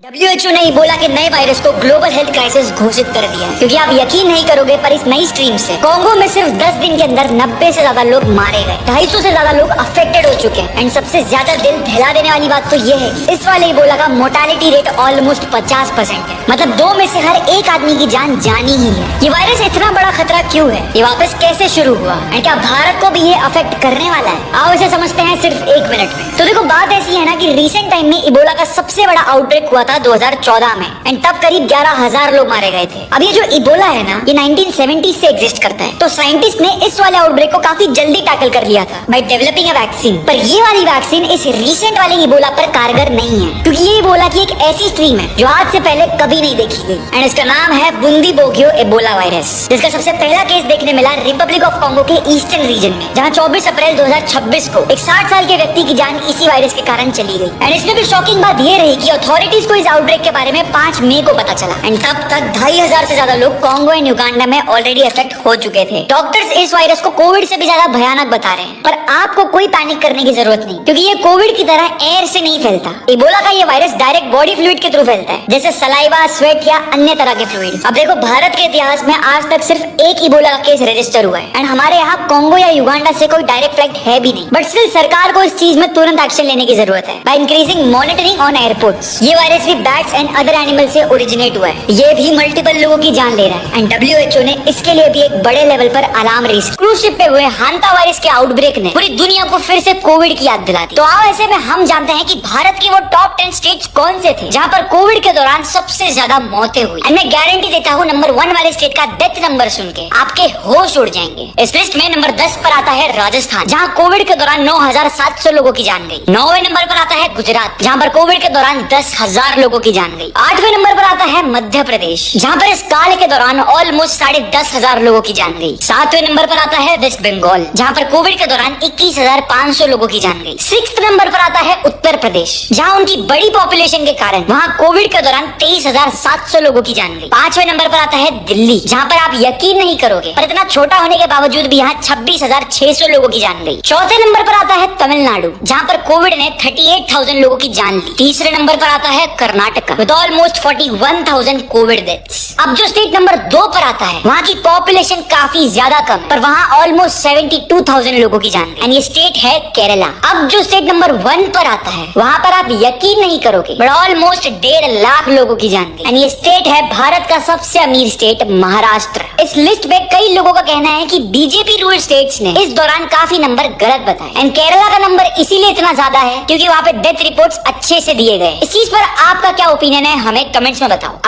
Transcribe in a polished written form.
WHO ने Ebola के नए वायरस को ग्लोबल हेल्थ क्राइसिस घोषित कर दिया है, क्योंकि आप यकीन नहीं करोगे पर इस नई स्ट्रीम से कोंगो में सिर्फ 10 दिन के अंदर 90 से ज्यादा लोग मारे गए, 250 से ज्यादा लोग अफेक्टेड हो चुके हैं। एंड सबसे ज्यादा दिल दहला देने वाली बात तो ये है कि इस वाले इबोला का मोर्टालिटी रेट ऑलमोस्ट 50% है, मतलब 2 में से हर एक आदमी की जान जानी ही है। ये वायरस इतना बड़ा खतरा क्यों है, ये वापस कैसे शुरू हुआ एंड क्या भारत को भी ये अफेक्ट करने वाला है, आओ इसे समझते हैं सिर्फ 1 मिनट में। तो देखो बात ऐसी है ना कि रिसेंट टाइम में इबोला का सबसे बड़ा आउटब्रेक हुआ था 2014 में एंड तब करीब 11,000 लोग मारे गए थे। अब ये जो इबोला है ना, ये 1970 से एग्जिस्ट करता है, तो साइंटिस्ट ने इस वाले आउटब्रेक को काफी जल्दी टैकल कर लिया था बाय डेवलपिंग अ वैक्सीन। पर ये वाली वैक्सीन इस रिसेंट वाले इबोला पर कारगर नहीं है, क्योंकि ये इबोला की एक ऐसी स्ट्रीम है जो आज से पहले कभी नहीं देखी गई एंड इसका नाम है बुंदीबोग्यो इबोला वायरस, जिसका सबसे पहला केस देखने मिला रिपब्लिक ऑफ कॉन्गो के ईस्टर्न रीजन में, जहाँ 24 अप्रैल 2026 को एक 60 साल के व्यक्ति की जान इसी वायरस के कारण चली गई। एंड इसमें भी शॉकिंग बात ये रही कि अथॉरिटीज को इस आउटब्रेक के बारे में 5 मई को पता चला एंड तब तक 2,500 से ज्यादा लोग कॉन्गो एंड युगांडा में ऑलरेडी अफेक्ट हो चुके थे। डॉक्टर्स इस वायरस को कोविड से भी ज्यादा भयानक बता रहे हैं, पर आपको कोई पैनिक करने की जरूरत नहीं, क्योंकि ये कोविड की तरह एयर से नहीं फैलता। इबोला का ये वायरस डायरेक्ट बॉडी फ्लूइड के थ्रू फैलता है, जैसे सलाइवा, स्वेट या अन्य तरह के फ्लूइड। अब देखो भारत के इतिहास में आज तक सिर्फ एक इबोला का केस रजिस्टर हुआ है एंड हमारे यहाँ कॉन्गो या युगांडा से कोई डायरेक्ट फ्लाइट है भी नहीं, बट स्टिल सरकार को इस चीज में तुरंत एक्शन लेने की जरूरत है by increasing monitoring on airports. ये वायरस भी बैट्स एंड अदर एनिमल से ओरिजिनेट हुआ है, ये भी मल्टीपल लोगों की जान ले रहा है एंड WHO ने इसके लिए भी एक बड़े लेवल पर अलार्म रेज। क्रूज शिप पे हुए हांता वायरस के आउटब्रेक ने पूरी दुनिया को फिर से कोविड की याद दिला दी। तो आओ ऐसे में हम जानते हैं कि भारत की वो टॉप 10 स्टेट्स कौन से थे जहाँ पर कोविड के दौरान सबसे ज्यादा मौतें हुई। एंड मैं गारंटी देता हूँ नंबर 1 वाले स्टेट का डेथ नंबर सुन के आपके होश उड़ जाएंगे। इस लिस्ट में नंबर 10 पर आता है राजस्थान, जहाँ कोविड के दौरान 9,700 लोगों की जान गई। 9वें नंबर पर आता है गुजरात, जहाँ पर कोविड के दौरान 10,000 लोगों की जान गई। 8वें नंबर पर आता है मध्य प्रदेश, जहाँ पर इस काल के दौरान ऑलमोस्ट 10,500 लोगों की जान गई। 7वें नंबर पर आता है वेस्ट बंगाल, जहाँ पर कोविड के दौरान 21,500 लोगों की जान गई। 6th नंबर पर आता है उत्तर प्रदेश, जहाँ उनकी बड़ी पॉपुलेशन के कारण वहाँ कोविड के दौरान 23,700 लोगों की जान गई। 5वें नंबर पर आता है दिल्ली, जहाँ पर आप यकीन नहीं करोगे पर इतना छोटा होने के बावजूद भी यहाँ 26,600 लोगों की जान गई। 4थे नंबर पर आता है तमिलनाडु, जहाँ पर कोविड ने 38,000 लोगों की जान ली। 3रे नंबर पर आता है Karnataka with almost 41,000 Covid deaths. अब जो स्टेट नंबर 2 पर आता है, वहाँ की पॉपुलेशन काफी ज्यादा कम, पर वहाँ ऑलमोस्ट 72,000 लोगों की जान गई एंड ये स्टेट है केरला। अब जो स्टेट नंबर 1 पर आता है, वहाँ पर आप यकीन नहीं करोगे बट ऑलमोस्ट 1.5 लाख लोगों की जान गई एंड ये स्टेट है भारत का सबसे अमीर स्टेट महाराष्ट्र। इस लिस्ट में कई लोगों का कहना है कि बीजेपी रूल्ड स्टेट्स ने इस दौरान काफी नंबर गलत बताए एंड केरला का नंबर इसीलिए इतना ज्यादा है क्योंकि वहाँ पे डेथ रिपोर्ट्स अच्छे से दिए गए। इस चीज पर आपका क्या ओपिनियन है, हमें कमेंट्स में बताओ।